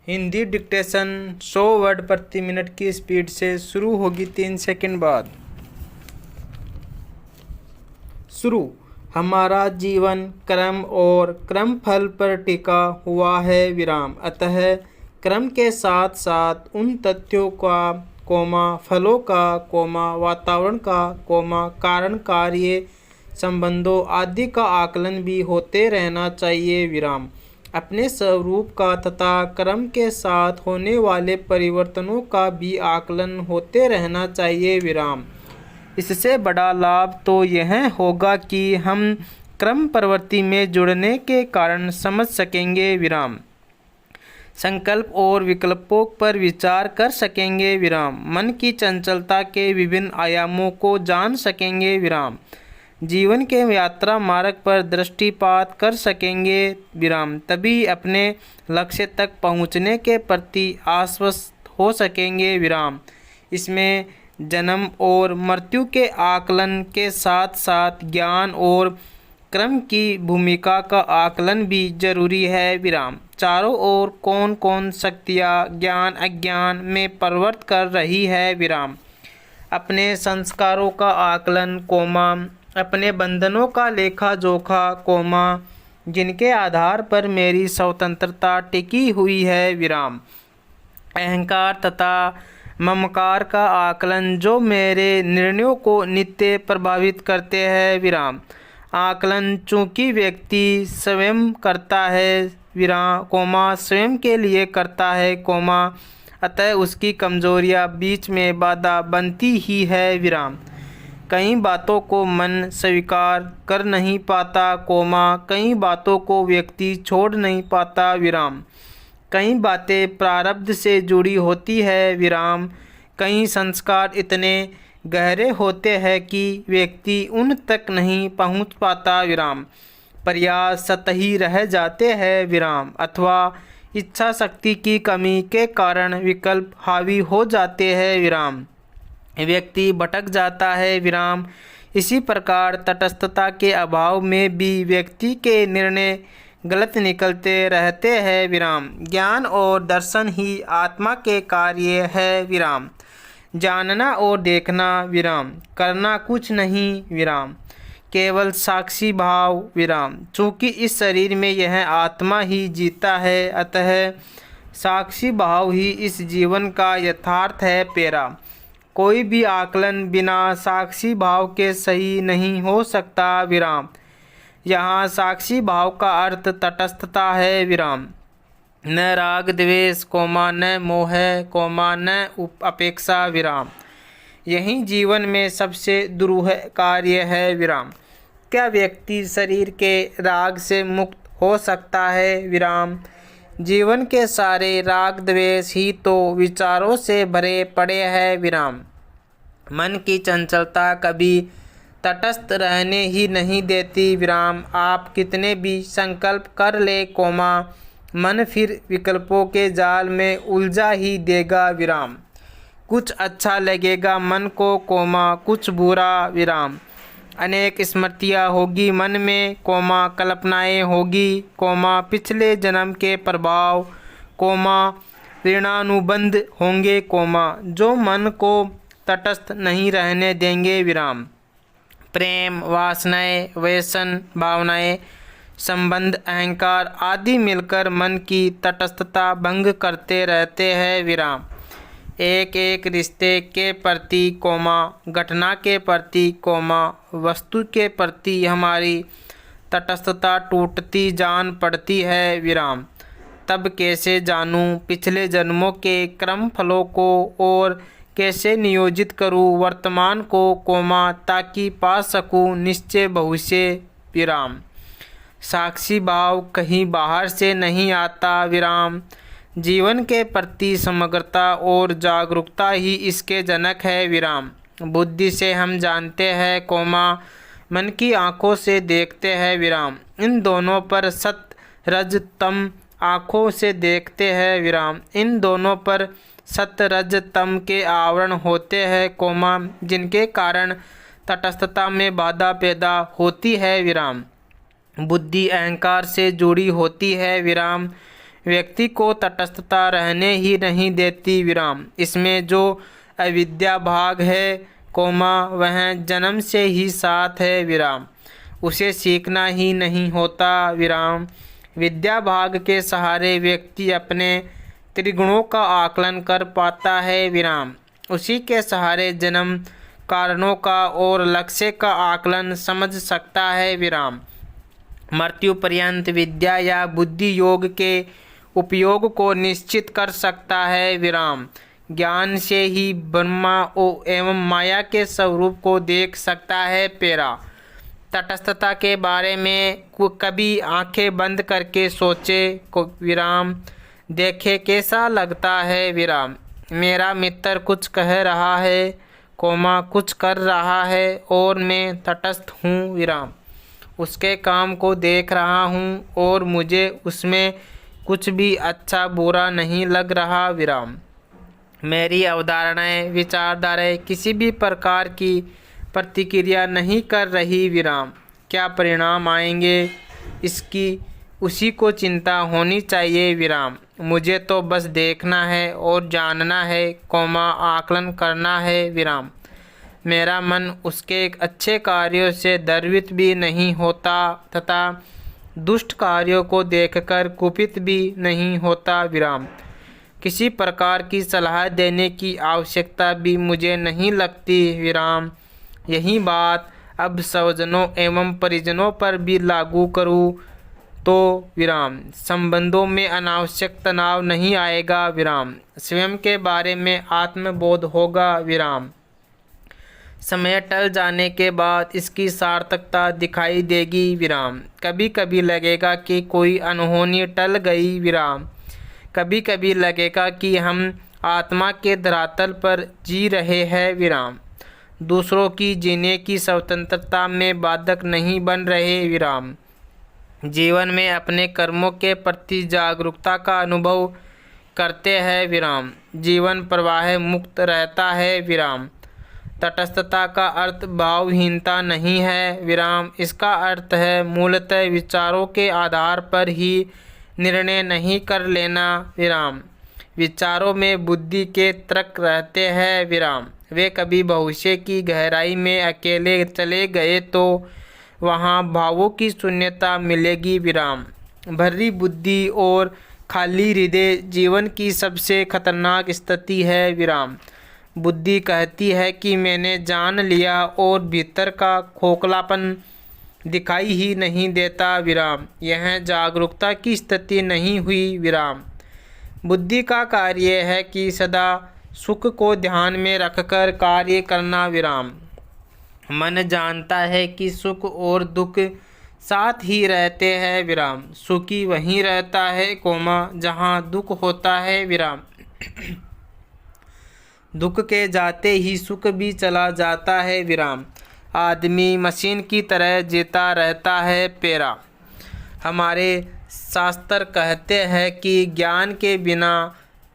Hindi dictation 100 word प्रति minute की speed से शुरू होगी 3 सेकंड बाद। शुरू। हमारा जीवन क्रम और क्रमफल पर टिका हुआ है विराम। अतः क्रम के साथ साथ उन तथ्यों का फलों का वातावरण का कारण कार्य संबंधों आदि का आकलन भी होते रहना चाहिए विराम। अपने स्वरूप का तथा क्रम के साथ होने वाले परिवर्तनों का भी आकलन होते रहना चाहिए विराम। इससे बड़ा लाभ तो यह होगा कि हम क्रम प्रवृत्ति में जुड़ने के कारण समझ सकेंगे विराम। संकल्प और विकल्पों पर विचार कर सकेंगे विराम। मन की चंचलता के विभिन्न आयामों को जान सकेंगे विराम। जीवन के यात्रा मार्ग पर दृष्टिपात कर सकेंगे विराम। तभी अपने लक्ष्य तक पहुंचने के प्रति आश्वस्त हो सकेंगे विराम। इसमें जन्म और मृत्यु के आकलन के साथ साथ ज्ञान और क्रम की भूमिका का आकलन भी जरूरी है विराम। चारों ओर कौन कौन शक्तियाँ ज्ञान अज्ञान में प्रवृत्त कर रही है विराम। अपने संस्कारों का आकलन अपने बंधनों का लेखा जोखा जिनके आधार पर मेरी स्वतंत्रता टिकी हुई है विराम। अहंकार तथा ममकार का आकलन जो मेरे निर्णयों को नित्य प्रभावित करते हैं विराम। आकलन चूँकि व्यक्ति स्वयं करता है विराम स्वयं के लिए करता है अतः उसकी कमजोरियां बीच में बाधा बनती ही है विराम। कई बातों को मन स्वीकार कर नहीं पाता कई बातों को व्यक्ति छोड़ नहीं पाता विराम। कई बातें प्रारब्ध से जुड़ी होती है विराम। कई संस्कार इतने गहरे होते हैं कि व्यक्ति उन तक नहीं पहुंच पाता विराम। प्रयास सतही रह जाते हैं विराम अथवा इच्छा शक्ति की कमी के कारण विकल्प हावी हो जाते हैं विराम। व्यक्ति भटक जाता है विराम। इसी प्रकार तटस्थता के अभाव में भी व्यक्ति के निर्णय गलत निकलते रहते हैं विराम। ज्ञान और दर्शन ही आत्मा के कार्य है विराम। जानना और देखना विराम। करना कुछ नहीं विराम। केवल साक्षी भाव विराम। चूँकि इस शरीर में यह आत्मा ही जीता है अतः साक्षी भाव ही इस जीवन का यथार्थ है पेरा। कोई भी आकलन बिना साक्षी भाव के सही नहीं हो सकता विराम। यहाँ साक्षी भाव का अर्थ तटस्थता है विराम। न राग द्वेष न मोह न अपेक्षा विराम। यही जीवन में सबसे दुरूह कार्य है विराम। क्या व्यक्ति शरीर के राग से मुक्त हो सकता है विराम। जीवन के सारे राग द्वेष ही तो विचारों से भरे पड़े हैं विराम। मन की चंचलता कभी तटस्थ रहने ही नहीं देती विराम। आप कितने भी संकल्प कर ले मन फिर विकल्पों के जाल में उलझा ही देगा विराम। कुछ अच्छा लगेगा मन को कुछ बुरा विराम। अनेक स्मृतियाँ होगी मन में कल्पनाएं होगी पिछले जन्म के प्रभाव ऋणानुबंध होंगे जो मन को तटस्थ नहीं रहने देंगे विराम। प्रेम वासनाएं व्यसन भावनाएं संबंध अहंकार आदि मिलकर मन की तटस्थता भंग करते रहते हैं विराम। एक एक रिश्ते के प्रति घटना के प्रति वस्तु के प्रति हमारी तटस्थता टूटती जान पड़ती है विराम। तब कैसे जानूं पिछले जन्मों के क्रम फलों को और कैसे नियोजित करूं वर्तमान को ताकि पा सकूं निश्चय भविष्य विराम। साक्षी भाव कहीं बाहर से नहीं आता विराम। जीवन के प्रति समग्रता और जागरूकता ही इसके जनक है विराम। बुद्धि से हम जानते हैं मन की आँखों से देखते हैं विराम। इन दोनों पर सत रज तम आँखों से देखते हैं विराम। इन दोनों पर सत रज तम के आवरण होते हैं जिनके कारण तटस्थता में बाधा पैदा होती है विराम। बुद्धि अहंकार से जुड़ी होती है विराम। व्यक्ति को तटस्थता रहने ही नहीं देती विराम। इसमें जो अविद्या भाग है कोमा वह जन्म से ही साथ है विराम, उसे सीखना ही नहीं होता विराम। विद्या भाग के सहारे व्यक्ति अपने त्रिगुणों का आकलन कर पाता है विराम, उसी के सहारे जन्म कारणों का और लक्ष्य का आकलन समझ सकता है विराम। मृत्यु पर्यंत विद्या या बुद्धि योग के उपयोग को निश्चित कर सकता है विराम। ज्ञान से ही ब्रह्मा एवं माया के स्वरूप को देख सकता है पेरा। तटस्थता के बारे में कभी आंखें बंद करके सोचे को विराम, देखे कैसा लगता है विराम। मेरा मित्र कुछ कह रहा है कोमा कुछ कर रहा है और मैं तटस्थ हूँ विराम, उसके काम को देख रहा हूँ और मुझे उसमें कुछ भी अच्छा बुरा नहीं लग रहा विराम। मेरी अवधारणाएं विचारधाराएं किसी भी प्रकार की प्रतिक्रिया नहीं कर रही विराम। क्या परिणाम आएंगे इसकी उसी को चिंता होनी चाहिए विराम। मुझे तो बस देखना है और जानना है कोमा आकलन करना है विराम। मेरा मन उसके अच्छे कार्यों से द्रवित भी नहीं होता तथा दुष्ट कार्यों को देखकर कुपित भी नहीं होता विराम। किसी प्रकार की सलाह देने की आवश्यकता भी मुझे नहीं लगती विराम। यही बात अब स्वजनों एवं परिजनों पर भी लागू करूँ तो विराम संबंधों में अनावश्यक तनाव नहीं आएगा विराम। स्वयं के बारे में आत्मबोध होगा विराम। समय टल जाने के बाद इसकी सार्थकता दिखाई देगी विराम। कभी कभी लगेगा कि कोई अनहोनी टल गई विराम। कभी कभी लगेगा कि हम आत्मा के धरातल पर जी रहे हैं विराम, दूसरों की जीने की स्वतंत्रता में बाधक नहीं बन रहे विराम। जीवन में अपने कर्मों के प्रति जागरूकता का अनुभव करते हैं विराम। जीवन प्रवाह मुक्त रहता है विराम। तटस्थता का अर्थ भावहीनता नहीं है विराम, इसका अर्थ है मूलतः विचारों के आधार पर ही निर्णय नहीं कर लेना विराम। विचारों में बुद्धि के तर्क रहते हैं विराम। वे कभी भविष्य की गहराई में अकेले चले गए तो वहाँ भावों की शून्यता मिलेगी विराम। भरी बुद्धि और खाली हृदय जीवन की सबसे खतरनाक स्थिति है विराम। बुद्धि कहती है कि मैंने जान लिया और भीतर का खोखलापन दिखाई ही नहीं देता विराम। यह जागरूकता की स्थिति नहीं हुई विराम। बुद्धि का कार्य है कि सदा सुख को ध्यान में रखकर कार्य करना विराम। मन जानता है कि सुख और दुख साथ ही रहते हैं विराम। सुखी वहीं रहता है कोमा जहाँ दुख होता है विराम। दुख के जाते ही सुख भी चला जाता है विराम। आदमी मशीन की तरह जीता रहता है पेरा। हमारे शास्त्र कहते हैं कि ज्ञान के बिना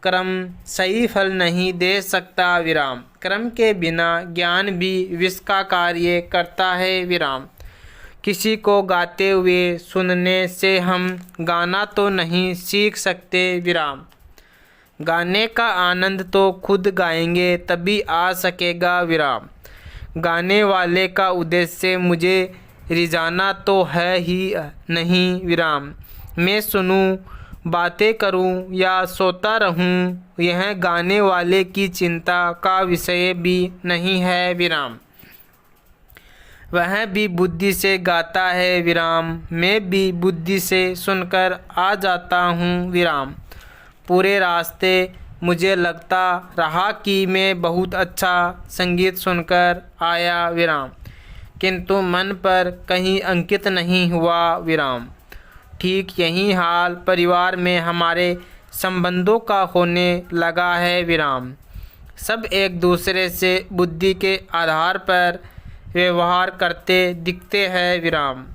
कर्म सही फल नहीं दे सकता विराम। कर्म के बिना ज्ञान भी विष का कार्य करता है विराम। किसी को गाते हुए सुनने से हम गाना तो नहीं सीख सकते विराम। गाने का आनंद तो खुद गाएंगे तभी आ सकेगा विराम। गाने वाले का उद्देश्य मुझे रिझाना तो है ही नहीं विराम। मैं सुनूं, बातें करूं या सोता रहूं, यह गाने वाले की चिंता का विषय भी नहीं है विराम। वह भी बुद्धि से गाता है विराम। मैं भी बुद्धि से सुनकर आ जाता हूँ विराम। पूरे रास्ते मुझे लगता रहा कि मैं बहुत अच्छा संगीत सुनकर आया विराम, किंतु मन पर कहीं अंकित नहीं हुआ विराम। ठीक यही हाल परिवार में हमारे संबंधों का होने लगा है विराम। सब एक दूसरे से बुद्धि के आधार पर व्यवहार करते दिखते हैं विराम।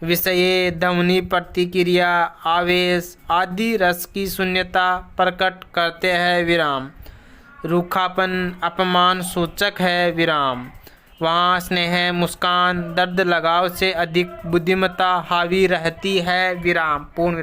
विषय, ध्वनि, प्रतिक्रिया, आवेश आदि रस की शून्यता प्रकट करते हैं विराम। रूखापन अपमान सूचक है विराम। वहाँ स्नेह, मुस्कान, दर्द, लगाव से अधिक बुद्धिमत्ता हावी रहती है विराम। पूर्ण विराम।